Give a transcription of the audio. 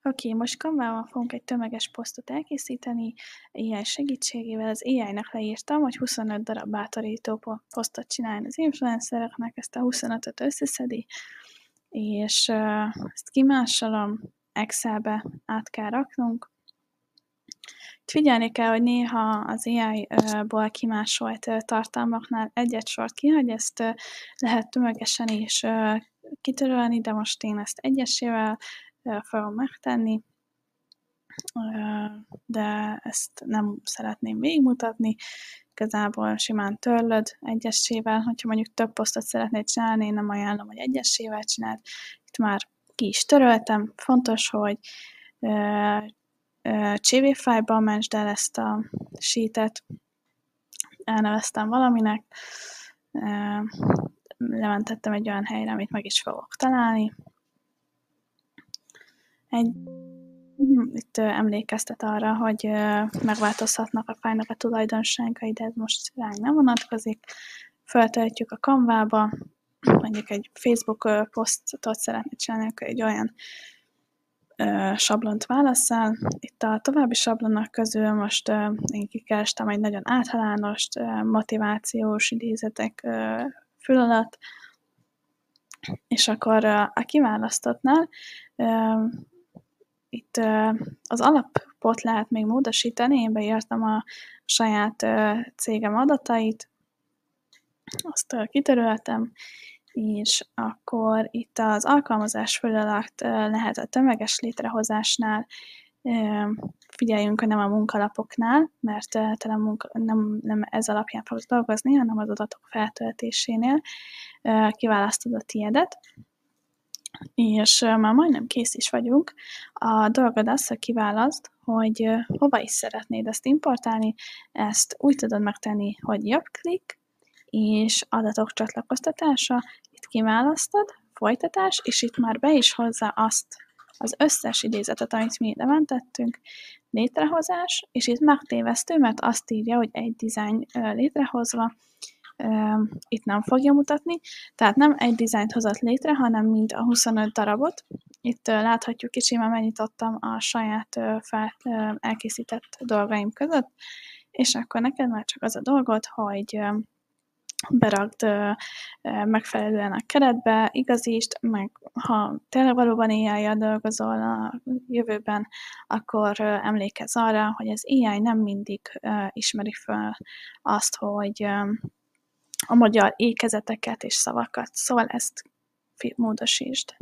Oké, most Canva-val fogunk egy tömeges posztot elkészíteni, AI segítségével. Az AI-nak leírtam, hogy 25 darab bátorító posztot csinálni az influencereknek, ezt a 25-öt összeszedi, és ezt kimásolom, Excelbe át kell raknunk. Itt figyelni kell, hogy néha az AI-ból kimásolt tartalmaknál egy-egy sort kihagy, ezt lehet tömegesen is kitörölni, de most én ezt egyesével fogom megtenni, de ezt nem szeretném végigmutatni. Igazából simán törlöd egyesével, hogyha mondjuk több posztot szeretnéd csinálni, én nem ajánlom, hogy egyesével csináld. Itt már ki is töröltem. Fontos, hogy CV file-ban mentsd el ezt a sheetet, elneveztem valaminek, lementettem egy olyan helyre, amit meg is fogok találni. Itt emlékeztet arra, hogy megváltozhatnak a fájlnak a tulajdonságai, de ez most ránk nem vonatkozik. Föltöltjük a Canva-ba, mondjuk egy Facebook posztot szeretnéd csinálni, akkor egy olyan sablont válasszál. Itt a további sablonok közül most én kikerestem egy nagyon általános motivációs idézetek fül alatt, és akkor a kiválasztottnál itt az alapot lehet még módosítani, én beírtam a saját cégem adatait, azt kitöröltem, és akkor itt az alkalmazás fül alatt lehet a tömeges létrehozásnál, figyeljünk, hogy nem a munkalapoknál, mert te nem ez alapján fogsz dolgozni, hanem az adatok feltöltésénél kiválasztod a tiédet, és már majdnem kész is vagyunk. A dolgod az, hogy kiválaszt, hogy hova is szeretnéd ezt importálni. Ezt úgy tudod megtenni, hogy jobb klik, és adatok csatlakoztatása, itt kiválasztod, folytatás, és itt már be is hozza azt az összes idézetet, amit mi lementettünk, létrehozás, és itt megtévesztő, mert azt írja, hogy egy dizájn létrehozva, itt nem fogja mutatni, tehát nem egy dizájnt hozott létre, hanem mind a 25 darabot. Itt láthatjuk kicsim, mennyit adtam a saját elkészített dolgaim között, és akkor neked már csak az a dolgod, hogy berakd megfelelően a keretbe, igazítsd, meg ha tényleg valóban AI-jal dolgozol a jövőben, akkor emlékezz arra, hogy az AI nem mindig ismeri fel azt, hogy a magyar ékezeteket és szavakat, szóval ezt módosítsd.